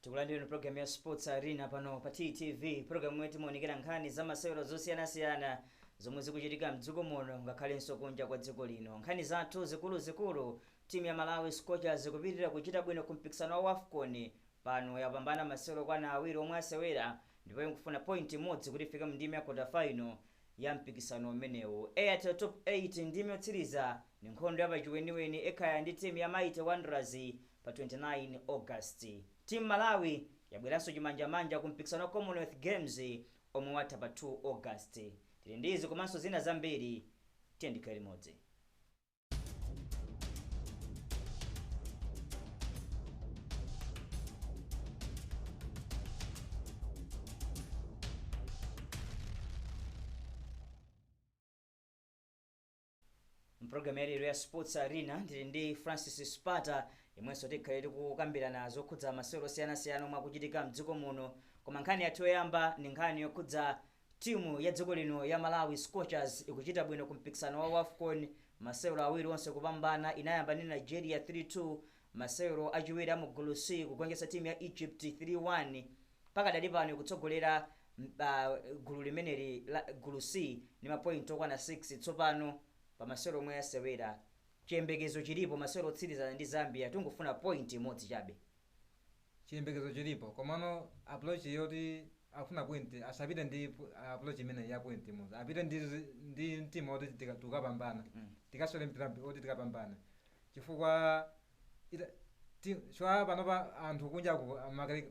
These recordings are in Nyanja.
Tikulandira program ya Sports Arena pano pa TTV. Program yetu muonekera nkhani za masewero zosiyana-siyana zomwe zikuchitika mdziko muno ngakhalenso kunja kwa dziko lino. Nkhani zathu zikulu timu ya Malawi Scorchers kupitirira kuchita bwino ku mpikisano wa AFCON. Pano yapambana masewero kwana awiri omwe asewera ndipo ikufuna point imodzi kuti ifike mu ndime ya quarter final ya mpikisano umenewu. Airtel Top 8 ndime yotsiriza ni nkhondo yapachiweniweni ekhaya ndi timu ya Mighty Wanderers pa 29 August. Timu Malawi yabweranso chimanjamanja ku mpikisano wa Commonwealth Games omwe watha pa 2 August. Tili ndizi komanso zina zambiri tiyendikhe limodzi. Program ya Sports Arena ndili ndi Francis Spata imwenso tikhaleti kukambira nazo khudza masewero siyana-siyana omwe akuchitika mdziko muno. Koma nkhani yathu yoyamba ni nkhani yokhudza timu ya dziko lino ya Malawi Scorchers ikuchita bwino ku mpikisano wa AFCON. Masewero awiri onse kupambana, inayamba ndi Nigeria 3-2, masewero achiwiri a mu gulu C kugonjetsa timu ya Egypt 3-1. Pakadali pano ikutsogolera gulu limeneli la gulu C ni mapointi okwana 6 tsopano pa masewero omwe asewera. Chiyembekezo chilipo masewero otsirizana ndi Zambia, tungufuna point imodzi chabe. Chiyembekezo chilipo komano approach yoti afuna point asapite ndi approach imene ya point imodzi, apite ndi mtima oti tikapambana tikasole mpira oti tikapambana chifukwa chwa panopa anthu kunja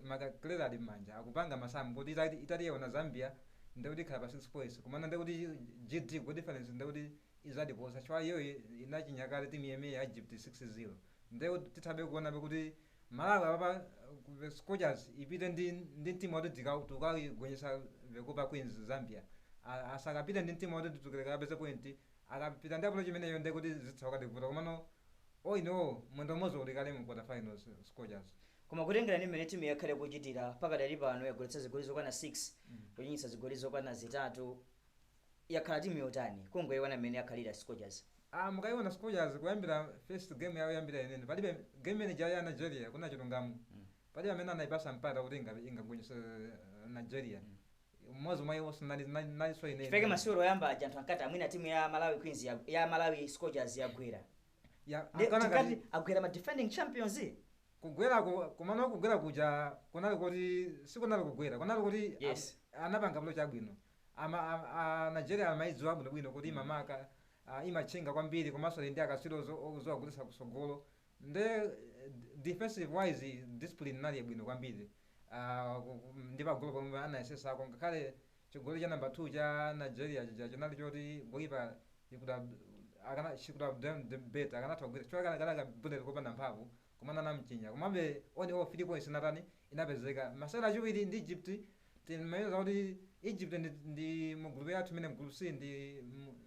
makalera ali m'manja akupanga masamu kuti italiyeona Zambia ndekuti ikhala pa 6 points komana ndekuti GD good difference ndekuti izadiposa chwa iyo inachinyakale timu yeme ya Egypt 6-0 ndeo tithabe kuona kuti Malawi apa Scorchers ipite ndi timu oti tukagwenyesa Vekopa Queens Zambia asakapite ndi timu oti tukuleka pese point akapita ndi approach imeneyo ndekuti zitsoka ndikuvuta komano oino mwendo mozo ulikale mu quarter finals Scorchers. Koma kutengera ndi mmene timu yakhale kuchitira pakadali pano yagoletsa zigoli zokwana 6 kuchinyitsa zigoli zokwana 3 yakhala timu yotani kungoyiona mmene yakhalira Scorchers. Mukaiona Scorchers kuyambira first game yawo yambira inene palibe game manager ya Nigeria kuna chilungamo palibe amene anayipasa mpata kuti ingagwenyesa Nigeria mmozi mwayi naliso inene chifeke masewero yamba aja anthu ankati amwina timu ya Malawi Queens ya Malawi Scorchers yagwera agwera ma defending champions kugwera komano kugwera kuja kunali kuti sikunali kugwera kunali kuti anapanga bwino chabwino Nigeria amaidziwa bwino kuti mamaka imachinga kwambiri komanso ndi akasiro zowagulitsa kusogolo nde defensive wise discipline nali bwino kwambiri ndi pagolo pomwe anayesesako ngakhale chigoli cha number 2 cha Nigeria chinali choti goipa she could have done the better akanatha kugwira chifukwa kana bullet kopanda mphamvu komana namchinya komabe oni 3 points natani inapezeka masewera achiwiri ndi Egypt timayeza kuti Egypt ndi mugulu yathu imene mgulu C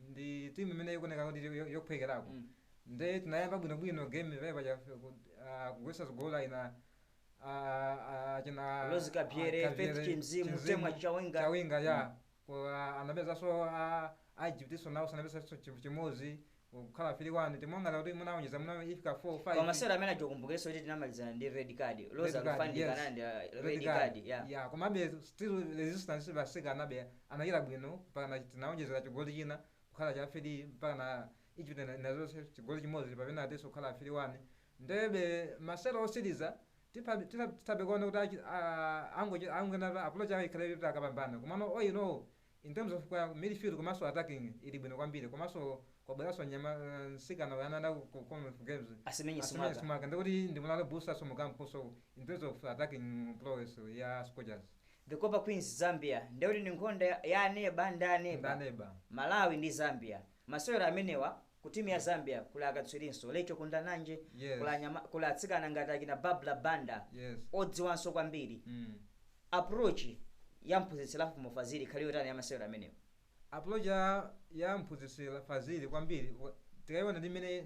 ndi timu imene ikuoneka kuti yokuphekerako nde tinayamba bwinobwino game vepa kugwesa zigoli ina china Rose Gabriel Faith Chimzimu temwa chawinga ya anapeza so Egypt so nawo sanapeza so chimozi kukhala 3-1 timonga kuti munaonyeza muna ifika 4-5 kwa masewera amene ajokumbukireso kuti tinamalizana ndi red card Rose alifandika nandi red card ya komabe still resistance basika anabe anayira bwino mpaka tinaonjezera chigoli china kukhala cha 3 mpaka na Egypt nazo chigoli chimozi pamene ateso kukhala 3-1 ndebe masewera osiriza titabe kuona kuti angena approach yake ikhale akapambana komano in terms of midfield komanso attacking ili bwino kwambiri komanso kwabweraso nyama nsikana yananda ku Commonwealth Games asimenye smaka ndikuti ndimulalo booster so mukampo so in terms of attacking prowess ya Scorchers. Vekopa Queens Zambia ndikuti ni nkhondo ya aneba ndaneba Malawi ndi Zambia. Masewera amenewa ku timu ya Zambia kula akatswirinso lecho kundananje kula atsikana ngati akina Babla Banda odziwanso kwambiri approach ya mphunzitsi Mufazili khali yotani ya masewera amenewa. Approach ya mphunzitsi Fazili kwambiri tikaiona ndi mene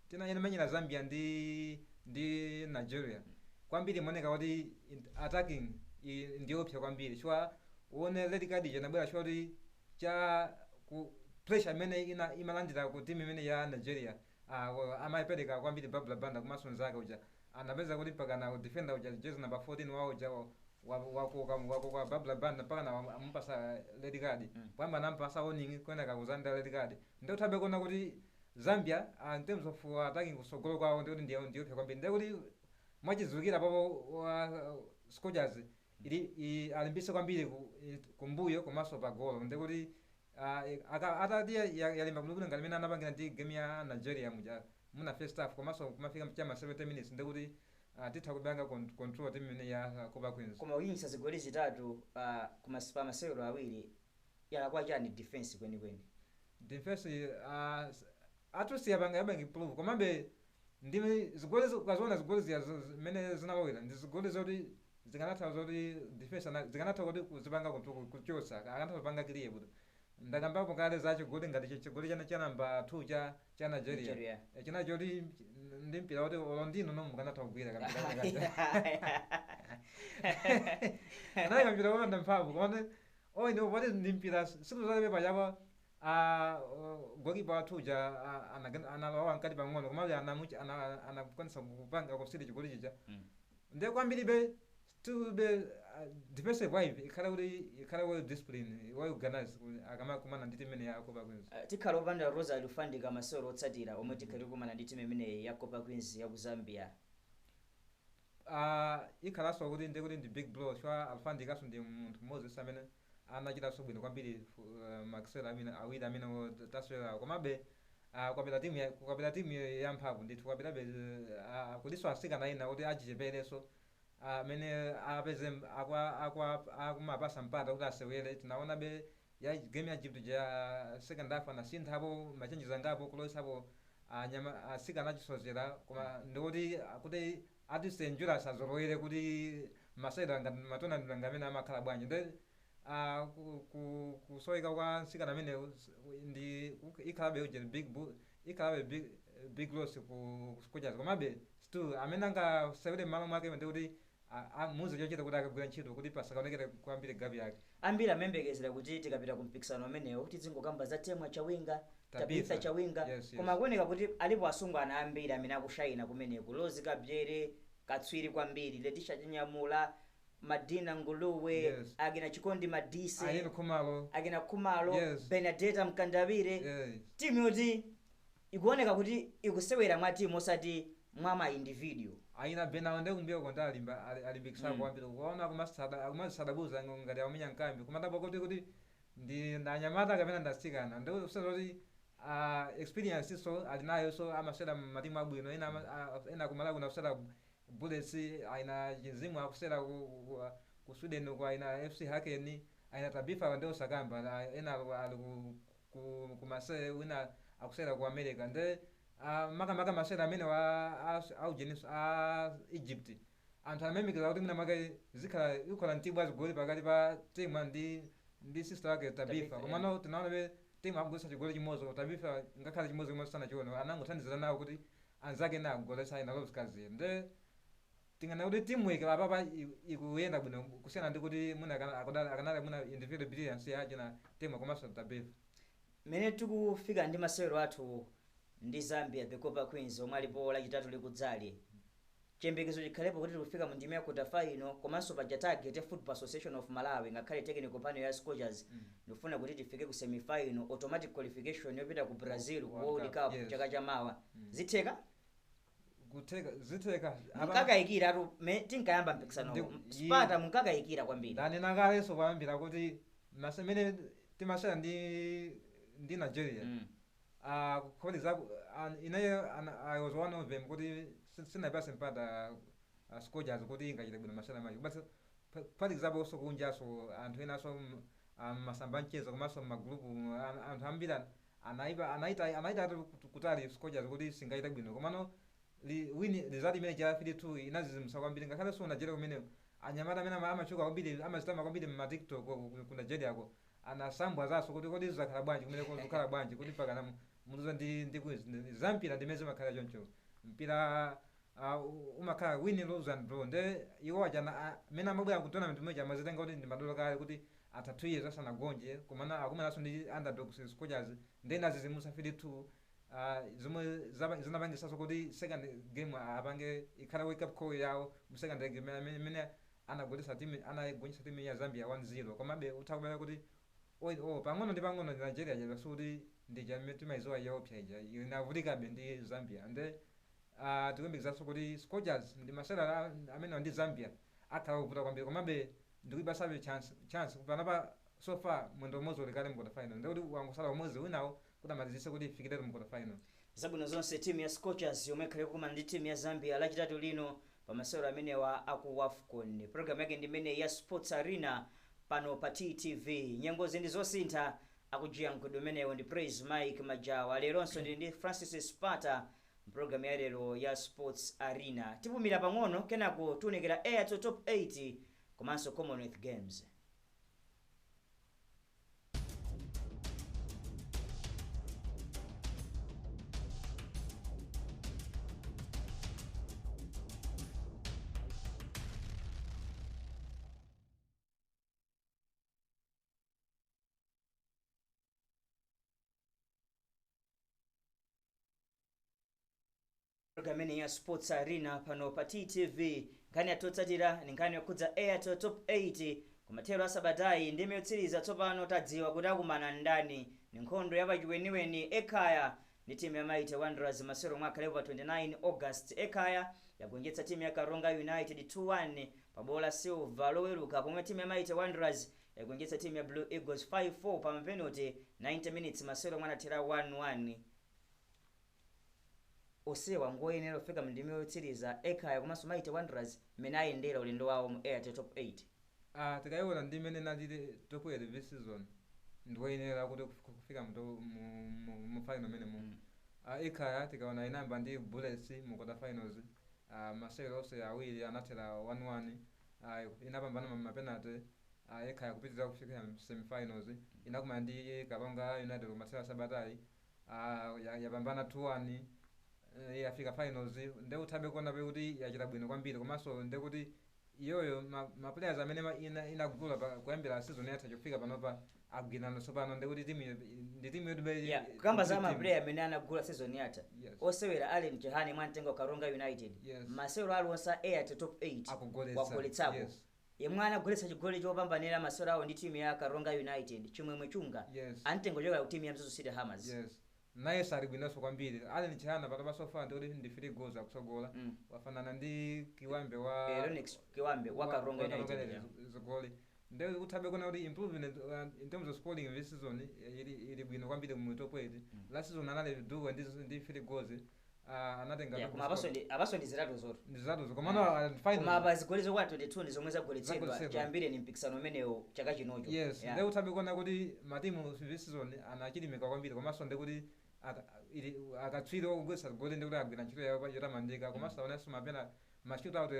tinayemanyira Zambia ndi Nigeria kwambiri moneka kuti attacking ndiopsa kwambiri chwa uone red card janabwera choti cha ku pressure imene imalandira ku timu imene ya Nigeria amayipereka kwambiri Babla Banda kumaso nzake uja anapeza kuti pakana defender uja jersey number 14 wao jawo wako kwa babla band mpaka na ampasa red card kwamba anampasa warning kwenda kakuzanda red card ndio tabe kona kuti Zambia in terms of attacking kusogolo kwawo ndio pya kwambiri ndio kuti mwachizukira papo Scorchers ili alimbisa kwambiri kumbuyo komanso pa goal ndio kuti atati yalimba bwino ngati mena anapangira ndi game ya Nigeria muja muna first half komanso kumafika mchama 70 minutes ndio kuti titha kubanga control team imene ya Copper Queens koma uyinsa zigoli zitatu kumasipa masewero awiri yalakwa chani defense kweni defense atusiya yabanga improve komabe ndimi zigoli ukazona zigoli zimene zinalowera ndi zigoli zoti zikanatha zoti defense zikanatha kuti kuzipanga kuchosa akanatha kupanga clear kuti ndakambapo kale zacho goli ngati chigoli cha namba 2 cha Nigeria china choti ndi mpira kuti olondino no mukanatha kugwira kampira naye kampira wona mphamvu kone ino what is ndi mpira siku zale pepa chapa goalkeeper wathuja analowa nkati pang'ono komabe anakwanisa kupanga kusiri chigoli chija ndiye kwambiribe still defensive wise ikhala well discipline well organized akamakumana ndi timu imene ya Copper Queens tikhala opanda Rosario Fandika masewero otsatira omwe tikhali kumana ndi timu imene ya Copper Queens ya ku Zambia ikhalanso kuti ndi big blow chwa Alfandikaso ndi munthu mmodzi amene anachitanso bwino kwambiri makisera awiri amene taswera komabe kwapita timu ya mphamvu ndithu kwapitabe kudiso asikana ina kuti achichepereso amene apeze akumapasa mpata kuti asewere tinaona be ya game ya Egypt ja second half anasinthapo machenjiza ngapo kuloisapo asikana achisozera koma ndikuti kuti atisenjura sazolowere kuti masewera ngati matonaniro ngamene amakhala bwanji nde kusoeka kwa nsikana amene ndi ikhalabe uje big loss ku Scorchers komabe still amene angasewere m'malo mwake ndikuti muzi chochita kuti akagwira ntchito kuti pasakaonekere kwambiri gapi yake ambiri amembekezera kuti tikapita ku mpikisano umenewo tizingokamba za Temwa Chawinga Tabitha Chawinga koma kuoneka kuti alipo asungwana ambiri amene akushayina kumeneku Rose Kabyere katswiri kwambiri Letisha Chinyamula Madina Nguluwe akina Chikondi Madise akina Khumalo Benedetta Mkandabire timu yoti ikuoneka kuti ikusewera mwa timu osati mwa ma individual aina bena nde kumbiyo konta alimbikisa kwambiri kuona kumasadabuza ngati amenya nkambi kumatapo kuti ndi ndanyamata kapena ndasikana nde usazoti experience so alinayo so amasera matimu abwino ena kumala kuna kusera Bullets aina Jinzimu akusera ku Sweden kwa aina FC Haken aina Tabitha nde osakamba ena ali ku Marseille wina akusera ku America nde maka masera amene au Genesis Egypt anthu amemekeza kuti mwina mwake zikhala ikhola ntibwa zigoli pakati pa timu ndi sister wake Tabitha komano tinaona be timu akugolesa chigoli chimodzi Tabitha ngakhala chimodzi chimodzi sana chiona anangothandizira nawo kuti anzake na kugolesa ina lobskazi nde tingana kuti timu iki apapa ikuyenda bwino kusiyana ndi kuti mwina akanali mwina individual brilliance yaje na timu komanso Tabitha mene tikufika ndi masewero athu ndi Zambia the Copper Queens omwe alipo lachitatu likudzali chiyembekezo chikhalepo kuti tikufika mu ndime ya quarter final komanso pa target Football Association of Malawi ngakhale technical panel ya Scorchers ndifuna kuti tifike ku semi final automatic qualification yopita ku Brazil ku World Cup chaka chamawa zitheka zitheka mukakayikira atu tinkayamba mpikisano Sparta mukakayikira kwambiri ndani nangaleso kwambira kuti masemene timasera ndi Nigeria kodi zaku inayo I was one of them kuti sinapase mpata Scorchers kuti ingachite bwino masera maji but for example so kunjaso anthu ena so masamba mchezo komanso magrupu anthu ambira anaita kutali Scorchers kuti singaita bwino komano wini result imene cha 3-2 inazizimsa kwambiri ngakhale so Nigeria kumene anyamata amene amachuka kwambiri amazitama kwambiri mu TikTok ku Nigeria ko anasambwa zaso kuti kodi zakhala bwanji kumene kukhala bwanji kuti pakana muluza ndi quiz zampira ndimeze makhala choncho mpira umakhala win lose and draw nde iwo ajana mena mabwera ku tournament imene amazitenga kuti ndi madolo kale kuti ata 2 years asanagonje komana akumanaso ndi underdogs Scorchers nde nazizimusa 3-2 zomwe zinapangisaso kuti second game apange ikhala wake up call yawo mu second game amene anagonjetsa timu ya Zambia 1-0 komabe utakubera kuti pang'ono ndi pang'ono Nigeria yaso kuti ndi chamene timaizowa yaopsa ija inavutikabe ndi Zambia nde tikuyembekezaso kuti Scorchers ndi masewera amene ndi Zambia akhala kuvuta kwambiri komabe ndikuibasabe chance panapa so far mwendo umodzi ulikale mu quarter final ndikuti wangosala umodzi winawo kuti amalizise kuti ifikire mu quarter final. Zabwino zonse timu ya Scorchers yomwe ikhale kukumana ndi timu ya Zambia lachitatu lino pa masewero amenewa aku AFCON. Program yake ndi imene ya Sports Arena pano pa TTV. Nyengozi ndi zosintha akujia mkudu umenewo ndi Praise Mike Majawa. Leronso ndi Francis Spata program ya lero ya Sports Arena. Tipumira pang'ono kenako tuonekera Airtel Top 80 komanso Commonwealth Games. Program ya Sports Arena pano pa TTV nkhani yatotsatira ni nkhani yokhudza Airtel Top 80 kumathero asabatayi ndi yotsiriza tsopano tadziwa kuti akumana ndani ni nkhondo yapachiweniweni Ekhaya ndi timu ya Mighty Wanderers masewero mwakhalepo pa 29 August. Ekhaya yagonjetsa timu ya Karonga United 2-1 pa bola silver loweruka pomwe timu ya Mighty Wanderers yagonjetsa timu ya Blue Eagles 5-4 pa penalty 90 minutes masewero mwanathera 1-1. Osewa ngoyenera kufika mndimi yotsiriza Ekhaya komanso Mighty Wanderers mmene ayendera ulendo wawo mu Airtel Top 8. Tikayiona ndi mmene nalili top 8 this season ndioyenera kuti kufika mu final mmene mu Ekhaya tikaona inamba ndi Bullets mu quarter finals. Masewero onse awiri anathera 1-1 inapambana mapenalty. Ekhaya kupitiriza kufika semi finals inakumana ndi Karonga United kumasewera sabatayi yapambana 2-1 yafika finals nde uthabe kuona kuti yachita bwino kwambiri komanso nde kuti iyoyo ma players amene inagula kuyambira season yatha chofika panopa agwinano tsopano nde kuti timu yodube kukamba za ma player amene anagula season yatha osewera Allen Jehani Mwantengo Karonga United masewero aliwonse Airtel Top 8 wagoletsapo yemwe anagoletsa chigoli chopambanira masewero awo ndi timu ya Karonga United chimwemwe chunga Antengo choka ku timu ya Mzuzu City Hammers. Naye sali bwinaso kwambiri Allen Chihana patapa sofa ndi ndi 3 goals akusogola wafanana ndi Kiwambe wa Lennox Kiwambe wa Karonga United zogoli nde uthabe kuna kuti improvement in terms of scoring this season ili bwino kwambiri mu top 8 last season anali duo ndi 3 goals anatenga koma abaso ndi zitatu zoto komano final koma abazigoli zokwa 22 ndi zomwe zagoletsedwa chambire ni mpikisano umenewo chaka chinocho. Nde uthabe kuna kuti matimu this season anachilimika kwambiri komanso nde kuti akatswiri okugwetsa goli ndi kuti agwira ntchito yawo yotamandika komanso aonenso mapena mashootout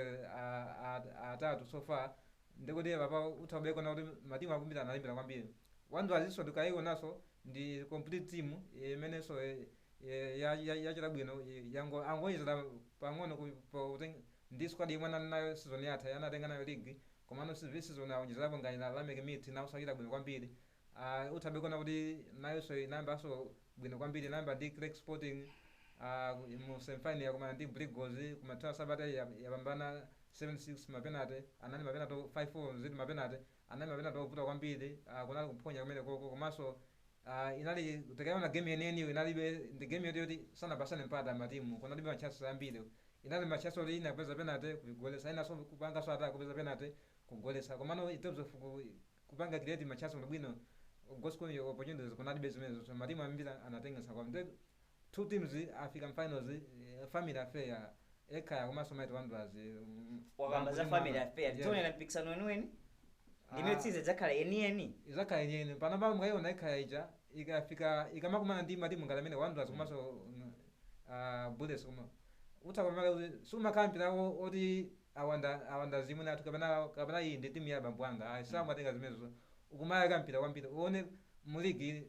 atatu so far ndi kuti papa uthabe kuna kuti matimu akumbira analimbira kwambiri. Wanderers tikayionaso ndi complete team imenenso yachita bwino angoyezera pang'ono ndi squad imwe nayo season yatha yanatenga nayo league komano this season awonjezerapo ngati na Lamek Meat nawo sachita bwino kwambiri. Uthabe kuna kuti nayonso inayambanso bwino kwambiri inayamba ndi Craig Sporting mu semifinal yakumana ndi Blue Eagles kumathera sabata yapambana 7-6 mapenalty anali mapenalty 5-4 zidi mapenalty anali mapenalty ovuta kwambiri kunali kuphonya kumene koko komanso inali tikaona game yeniyeniyo inalibe ndi game yoti sanapasane mpata matimu kunalibe machance ambiri inali machance oti ina kupeza penalty kugoletsa inaso kupangaso ata kupeza penalty kugoletsa komano in terms of kupanga create machance bwino goal scoring opportunities kunalibe zimenezo so matimu ambiri anatengensa kwa mtego two teams afika finals family affair Ekhaya komanso Mighty Wanderers wakamba za family affair tonela mpikisano wenweni ndimetsize zakhala yeniyeni izakhala yeniyeni panapa mwayiona Ekhaya ija ikafika ikamakumana ndi matimu ngati amene Wanderers komanso Bullets koma utakwamala kuti sumakhampira oti awanda zimwe nathu kapena iyi ndi timu ya abambo anga samatenga zimenezo ukumaya kampira kwambiri uone mu ligi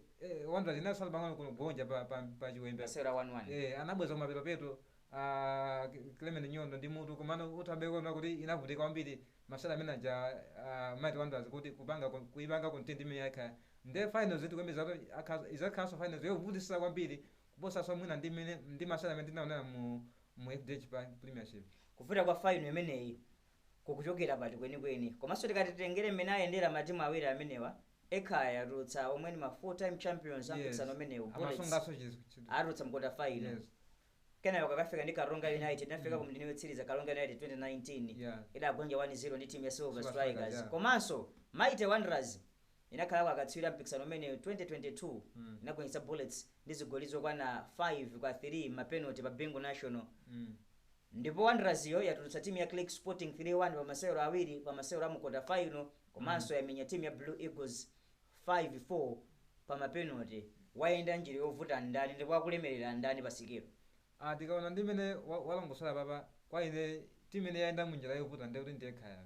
Wanderers inasala pang'ono kugonja pa chiwembe masewera 1-1 anabweza kumapeto Clement Nyondo ndi mutu komano utabekona kuti inavutika kwambiri masewera amene aja Mighty Wanderers kuti kuipanga content ime yakha nde finals zitu kwambiri zato izakhaso finals yovutisa kwambiri kuposa so mwina ndi masala amene tinaonera mu FDH Premiership. Kuvuta kwa final imeneyi kukuchokera pati kwenikweni komanso tikatitengere mmene ayendera matimu awiri amenewa Ekhaya yatulutsa omwe ni ma 4-time champions ampikisano amenewo Bullets atulutsa mkota final. Kenako kakafika ndi Karonga United nafika ku mdini wetsiriza Karonga United 2019 idagonja 1-0 ndi timu ya Silver Strikers. Komanso Mighty Wanderers inakhala akatswira mpikisano umenewo 2022 inagonjetsa Bullets ndi zigoli zokwana 5-3 mapenalty pa Bengo National. Ndipo Wanderers yo yatulutsa timu ya Click Sporting 3-1 pa masewero awiri pa masewero amukota final komanso yamenya timu ya Blue Eagles 5-4 pa mapenalty. Wayenda njira yovuta ndani ndipo akulemerera ndani pasikiro. Tikaona ndimene walongosala papa kwa ine timu ine yaenda munjira yovuta ndi kuti ndi Ekhaya.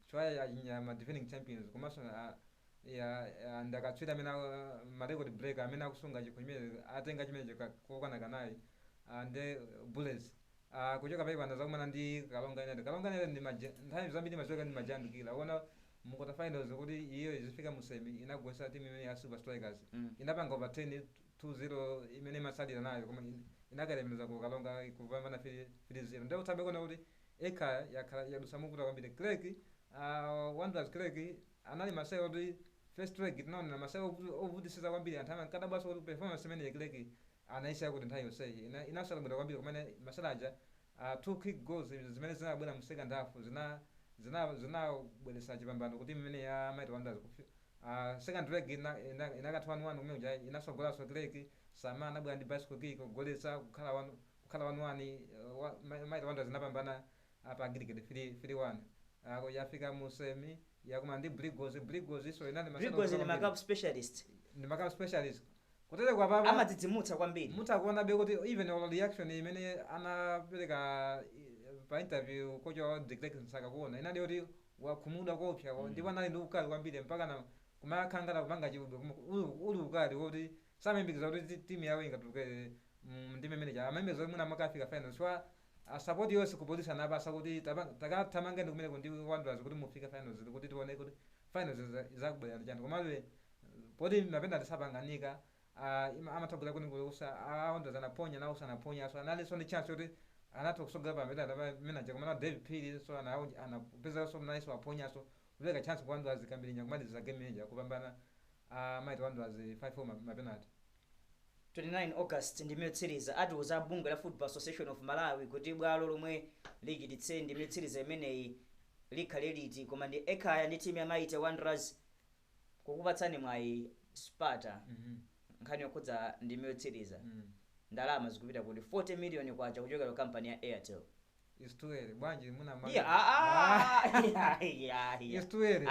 Chwa ya ma defending champions komanso ya ndakatswira amene ma record breaker amene akusunga chimene atenga chimene kokwana kanayi ndi Bullets. Kuchoka pali pano zakumana ndi Karonga United. Karonga United ndi nthawi zambiri machoka ndi majandukira. Ona mu quarter finals kuti iyo izifika mu semi inagwesa timu imene ya Silver Strikers. Inapanga over 10-2-0 imene masalira nayo koma inakalemeza ku Karonga kupambana 3-0. Ndio utabe kona kuti Ekhaya yadusa mukuta kwambiri. Craig Wanderers Craig anali maseo kuti first leg tinaona maseo ovutisiza kwambiri anthu kadabasa kuti performance imene ya Craig anaisha kuti nthawi yonse inasalabwera kwambiri kumene masalaja 2 quick goals zimene zinabwera mu second half zinabweretsa chipambano kuti imene ya Mighty Wanderers second leg inakati 1-1 kumene uja inasogolanso Craig Sama anabwera ndi bicycle kick kugoletsa kukhala 1-1 Mighty Wanderers inapambana pa aggregate 3-1 yafika mu semi yakuma ndi Brigos iso inali ni makeup specialist kutele kwa baba amadzidzimutsa kwambiri mutakuona be kuti even all reaction imene anapereka pa interview kocha Declan Saka kuona inali kuti wakhumudwa kopya ndipo anali ndi ukali kwambiri mpaka na kumakhangala kupanga chibudo uli ukali kuti samembikiza kuti timu yawo ingatuluke ndi manager amembezo muna makafika finals wa support yose ku position abasa kuti tamange ndi kumene ndi Wanderers kuti mufika finals kuti tione kuti finals zakubwera njani komabe podi mapenda tisapanganika amatogera kuti ngulusa Wanderers anaponya nawo sanaponya so analiso ndi chance kuti anatokusogera pa mapenda manager koma David Pili so anapeza so nice waponya so uleka chance kwa Wanderers kambiri kumaliza game manager kupambana Mighty Wanderers 5-4 mapenalty. 29 August ndi metsiriza atiuza bungwe la Football Association of Malawi kuti bwalo lomwe lichititse ndi metsiriza imeneyi likhale liti koma ndi Ekhaya ndi timu ya Mighty Wanderers kukupatsani mwayi Sparta nkhani yokhudza ndi metsiriza ndalama zikupita kuti 40 million kwacha kuchokera ku company ya Airtel. Is too early bwanji muna mali is too early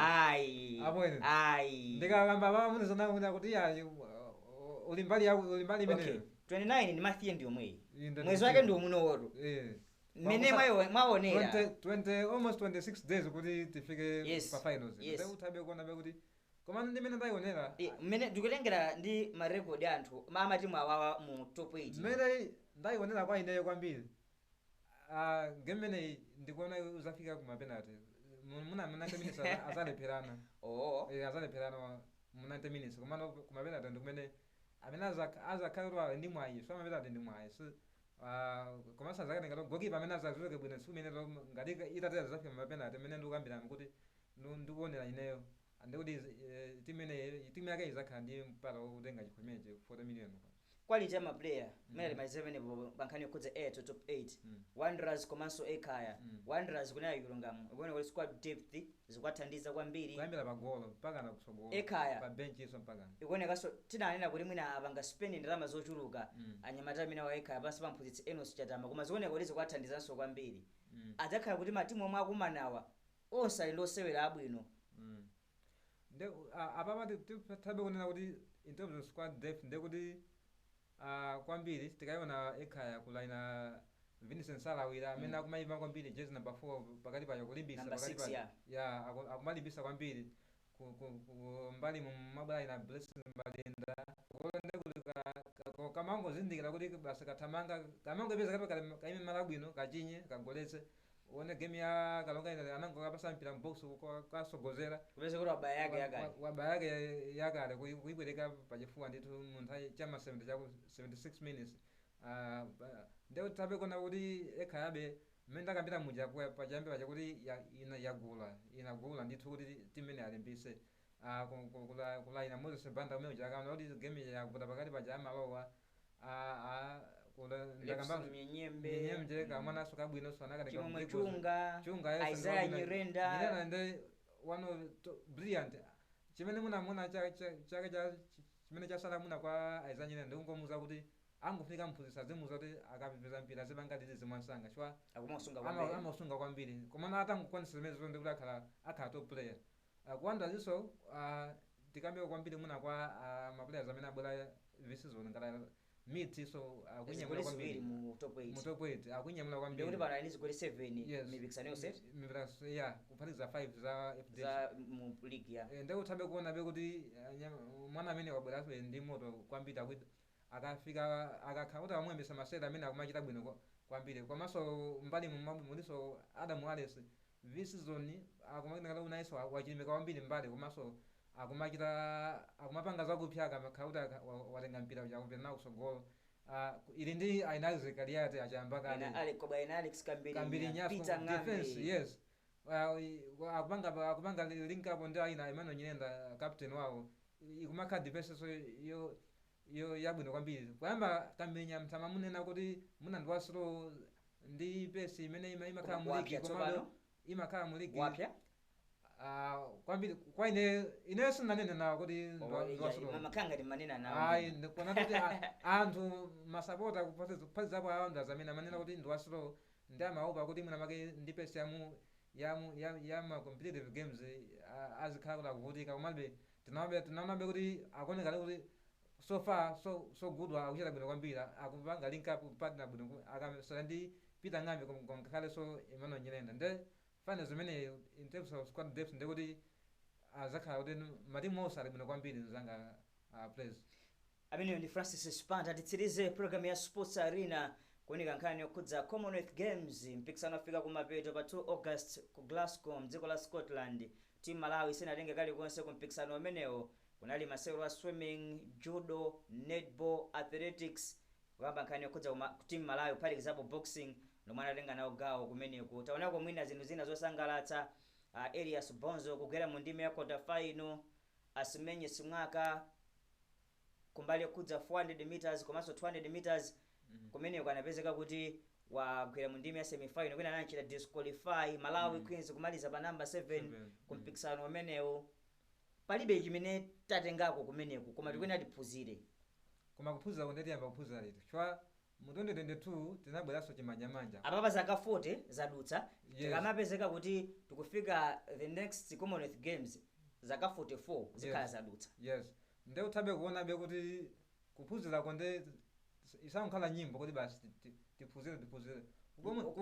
abone ndikakamba baba munizona muna kuti ya ulimbali imene 29 ndi Matthew ndi omwe mwezi wake ndi umuno woto mene mwaonera 20 almost 26 days kuti tifike pa finals ndio utabe kuona be kuti koma ndi mene ndaionera mene ndikulengera ndi ma record anthu amatimu awawa mu top 8 mene ndaionera kwa ineyo kwambiri gemene ndikuona uzafika ku mapenalty muna 90 minutes azalepherana azalepherana mu 90 minutes koma ku mapenalty ndikumene amene azakhalwa ndi mwayi so mapenalty ndi mwayi so koma sazakane ngalo goalkeeper amene azazuke bwino su mene ngati itatera zafika mu mapenalty mene ndikukambirana kuti ndikuonera ineyo ndikuti timu yake izakhala ndi mpata wotenga chikhomeche 40 million quality ama player mele ma 7 bankhani yokhudza Airtel top 8 Wanderers komanso Ekhaya Wanderers kunali kulungamo ubone kuti squad depth zikwathandiza kwambiri kuyambira pa goal mpaka na kusogolo Ekhaya pa bench iso mpaka ikuonekaso tinanena kuti mwina apanga spend ndalama zochuluka anyamata amene wa Ekhaya basi pamphunzitsi Enos Chatamba koma zioneka kuti zikwathandizanso kwambiri adzakhala kuti matimu omwe akumanawa onse ali ndosewera abwino nde apapa tabe kunena kuti in terms of squad depth nde kuti kwambiri tikaiona Ekhaya kulaina Vincent Salawira amene akumayima kwambiri jersey number 4 pakati payo kulimbisa pakati payo ya akumalimbisa kwambiri mbali mu mabala ina Blessing Madenda kolonde kuti kamango zindikira kuti basi kamango peza kaime malabwino kachinye kagoletse one game ya kalonga ina anango kapasa mpira mbox kwa sogozera kupeza kuti wabaya yake yakale wabaya yake yakale kuibwereka pachifuwa ndithu munthawi chama 70 chako 76 minutes ndio tabe kona kuti ekhayabe mmene ndakambira muja pachiyambi paja kuti inagula ndithu kuti timene alimbise kulaina Moses Banda umene chakana kuti game yakuta pakati paja amalowa myenyembe kamwana soka bwino sona kana chimwe chunga Isaiah Nyirenda nde one of brilliant chimene muna chake chimene chasala muna kwa Isaiah Nyirenda ungomuza kuti angofika mphunzitsa zimuza kuti akapepeza mpira zibangati zimwansanga chwa amasunga kwambiri komana atangokwanisa zimene zonde kuti akhala top player kuwanda liso tikambe kwambiri muna kwa maplayers amene abwera visizoni ngala miti so akunyamula kwambiri mu top 8 akunyamula kwambiri kuti bana alizigoli 7 mipikisano yonse kuphatiza 5 za FD za mu league ya ndio utabe kuona be kuti mwana amene wabwera ndi moto kwambiri akuti akafika akakhala amwembesa masera amene akumachita bwino kwambiri komanso mbali muliso Adam Wallace visizoni akumakita unaiso wachilimika kwambiri mbali komanso akumapanga zakupya amakhala watenga mpira uchakupita nawo kusogolo ili ndi Isaac Kaliate achamba kale Alex Kambiri Peter defense yes akupanga link up ndi aina Emmanuel Nyirenda captain wawo ikumakha defense so yo yabwino kwambiri kuyamba Kambiri mtama munena kuti muna ndiwasiro ndi pesi imene imakhala mu league komado imakhala mu league wapya kwambiri kwa ine sinanene nawo kuti ndiwasiro makanga ndimanena nawo ayi ndikona kuti anthu masapota kuphaziza kwa arounders amene amanena kuti ndiwasiro ndi amaopa kuti mwina make ndi pesi ya ma competitive games azikhala kuti akuvutika komabe tinaonabe kuti akuonekana kuti so far so good akuchita bwino kwambiri akupanga link up partner bwino akamsala ndi Peter Ngambi konkakhale so Emmanuel Nyirenda nde fana zimene in terms of squad depth ndikuti azakhala kuti matimu onse ali bwino kwambiri nzanga players amene ndi Francis Spanta titsirize program ya Sports Arena kuoneka nkhani yokhudza Commonwealth Games mpikisano afika kumapeto pa 2 August ku Glasgow mdziko la Scotland team Malawi sinatenge kalikonse ku mpikisano umenewo kunali masewero a swimming, judo, netball, athletics kuyamba nkhani yokhudza team Malawi kuphatikizapo boxing nomwe anatenga nawo gawo kumeneko taonako mwina zinthu zina zosangalatsa Elias Bonzo kugera mu ndime ya quarter final Asimenye Simwaka kumbali yokhudza 400 meters komanso 200 meters kumeneko anapezeka kuti wagwera mu ndime ya semifinal kwina anachita disqualify Malawi Queens kumaliza pa number 7 kumpikisano umenewo palibe chimene tatengako kumeneko koma tikwena tiphunzire koma kuphunzira kundeti yamba kuphunzira lero chwa mu 2022 tinabweranso chimanyamanja apapa zaka 40 zadutsa tikamapezeka kuti tikufika the next Commonwealth Games zaka 44 zikhala zadutsa yes nde uthabe kuonabe kuti kuphunzira konde isankhala nyimbo kuti basi tiphunzire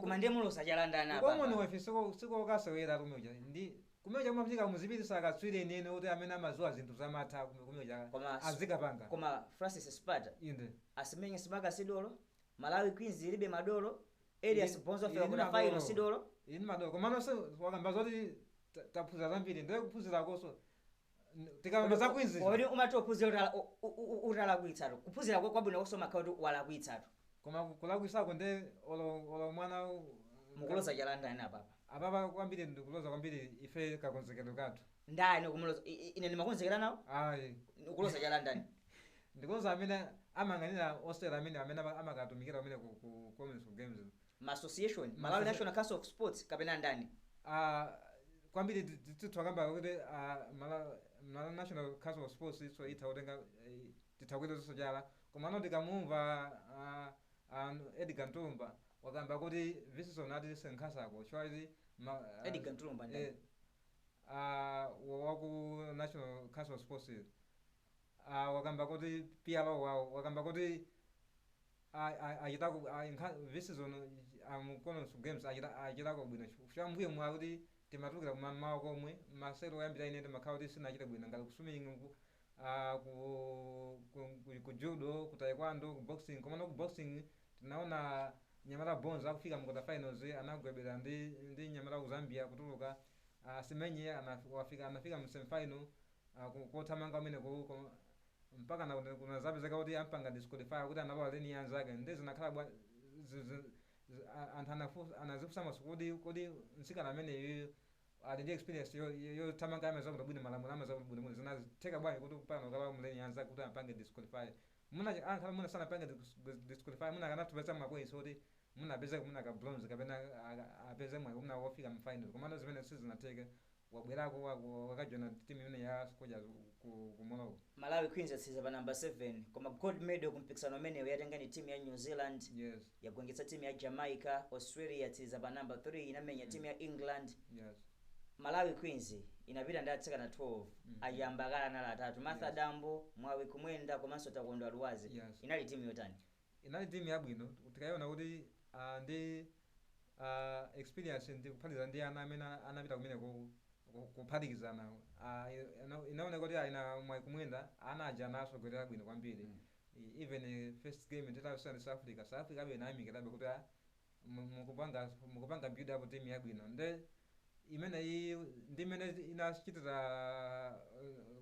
koma ndiye mulosa chalandana apa komoni wefe siko kasewera kumeja ndi kumeja kumapita muzipiti saka tswire nene kuti amene amazuwa zinthu zamatha kumeja azikapanga koma Francis Spata inde Asimenye Simwaka sidolo Malawi Queens ilibe madolo Elias Bonzo afika kuna final sidolo ini madolo koma nonse wakamba zoti taphunzira zambiri ndiye kuphunzira koso tikamba za Queens kodi umatophunzira utalakwitsatu kuphunzira kwabwino kusoma khawuti walakwitsatu koma kulakwitsako nde olo mwana mukuloza chalandani apapa kwambiri ndikuloza kwambiri ife kakonzekero kathu ndani kumuloza ine ndimakonzekera nawo ayi ukuloza chalandani ndikuloza amene amang'anira osera amene amakatumikira amene ku Commonwealth Games association Malawi National Council of Sports kapena ndani kwambiri titwakamba kuti Malawi National Council of Sports so itautenga titakwita zosojala komano ndikamumva Edgar Ntumba wakamba kuti visison ati senkhasako chwazi Edgar Ntumba ndani waku National Council of Sports wakamba kuti PLO wawo wakamba kuti achitako visison Commonwealth Games achitako bwino chambuye mwa kuti timatulukira kumamawa komwe masero oyambira ine ndimakhala kuti sinachita bwino ngati ku swimming ku judo ku taekwondo ku boxing komano ku boxing tinaona nyamata bonds akufika mu quarter finals anagwebera ndi nyamata ku Zambia kutuluka. Semenye anafika mu semi final kothamanga amene mpaka kuna zapezeka kuti ampanga disqualify kuti analowa leni yanzake ndi zinakhala anthu anazifunsa maso kodi nsikana amene ali ndi experience yothamanga amaza bwino malamulo amaza bwino zinazitheka bwanji kuti mpaka ukalowa mu leni yanzake kuti ampange disqualify ankhala muna sana pange disqualify muna akanatupeza mapoints kuti muna apezeka muna ka bronze kapena apeze mwayi muna wofika mu final komano zimene sizinateke wabwerako wakajona timu imene ya Scorchers ku Morocco. Malawi Queens yatsiza pa number 7 koma gold medal kumpikisano umenewo yatenga ni timu ya New Zealand. Yes. Yagongetsa timu ya Jamaica. Australia yatsiza pa number 3 inamenya timu ya England. Yes. Malawi Queens inapita ndatsika na 12 ayambakala na latatu Martha Dambo Mwawi Kumwenda komanso Takondo Aluwazi. Yes. Inali timu yotani? Inali timu yabwino tikaiona kuti ndi experience ndi kuphatikiza ndi ana amene anapita kumene kuphatikizana inaona kuti ina Mwawi Kumwenda anaja naso gwera bwino kwambiri. Even first game nditawusana South Africa abe naimikirabe kuti mukupanga build up team yabwino imene inachitira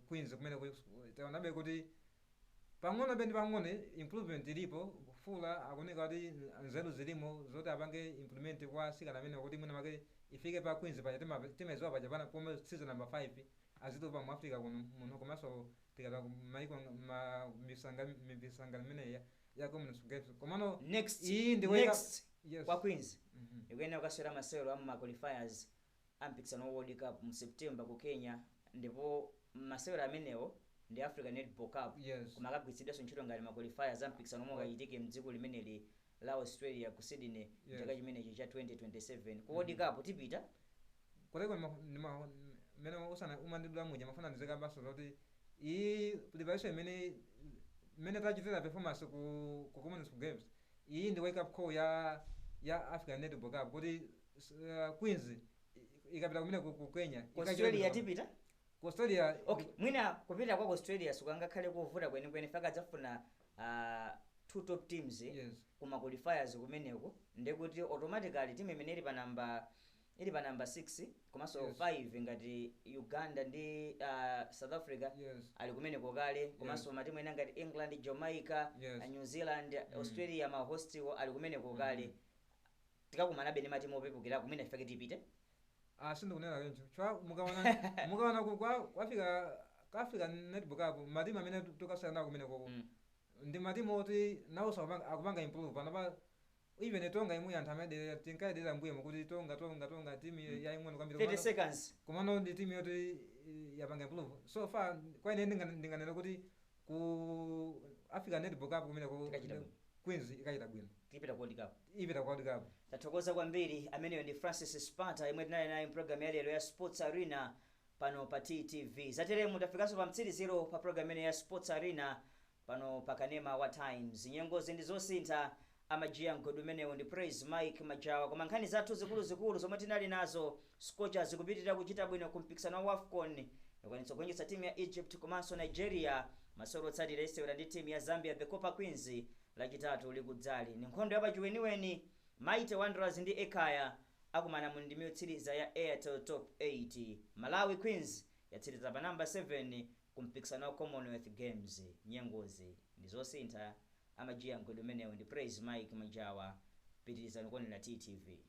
Queens kumene taonabe kuti pang'ono bendi pang'ono improvement ilipo Fula akuoneka kuti nzeru zilimo zoti apange implement kwa sikana amene kuti mwina make ifike pa Queens pa timezowa pa Japan koma season number 5 azitopa mu Africa muno komanso tikata maiko misanga imene ya Commonwealth Games komano next yes. Kwa Queens ikuyenda ukaswera masewero amu qualifiers ampikisano World Cup mu September ku Kenya ndipo masewero amenewo ndi African Netball Cup. Yes. Koma akagwiritsidwa ntchito ngati ma qualifiers ampikisano omwe akachitike mdziko limeneli la Australia ku Sydney chaka chimenechi cha 2027 ku World Cup tipita koleko mene usana umandidwa muja mafuna ndizeka baso kuti iyi preparation mene tachitira performance ku Commonwealth Games iyi ndi wake up call ya African Netball Cup kuti Queens ikapita kumene ku Kenya Australia tipita Australia. Okay, mwina kupita kwa Australia sukangakhale kuvuta kweni faka zafuna two top teams. Yes. Kuma qualifiers kumeneko ndekuti automatically team imene ili pa number 6 komanso 5 ngati Uganda ndi South Africa. Yes. Ali kumeneko kale komanso matimu ena ngati England, Jamaica, New Zealand, Australia ma host ali kumeneko kale. Tikakumana bene matimu opepukira kumene ifake tipite. Sindikunena kencho chwa mukawana kwa African Netball Cup matimu amene tukasana kumeneko ndi matimu oti nawo akupanga improve panapa even Tonga imwe anthu amene tinkaidira mbuye mukuti Tonga timu yaimwe kwambiri 30 seconds komano ndi timu yoti yapanga improve so far kwa ine ndinganena kuti ku African Netball Cup kumeneko Queens ikachita bwino tipita ku World Cup. Ipita ku World Cup. Tathokoza kwambiri ameneyo ndi Francis Sparta imwe tinali nayo program ya lero ya Sports Arena pano pa TTV. Zateremu tafikanso pa mtsiriziro pa program ya Sports Arena pano pa Kanema wa Times. Nyengozi ndi zosintha amajia nkodu menewo ndi Praise Mike Majawa koma nkhani zathu zikulu zomwe tinali nazo Scorchers zikupitirira kuchita bwino kumpikisano wa AFCON yakwanitsa kugonjetsa timu ya Egypt komanso Nigeria masewero otsatira isewera ndi timu ya Zambia the Copper Queens lachitatu likudzali ni nkhondo yapachiweniweni Mighty Wanderers ndi Ekaya akumana mu ndimi yotsiriza ya Airtel Top 8. Malawi Queens yatsiriza pa number 7 kumpikisano wa Commonwealth Games. Nyengozi ndi zosintha amajia nkodu menewo ndi Praise Mike Majawa pitirizani kuonera TTV.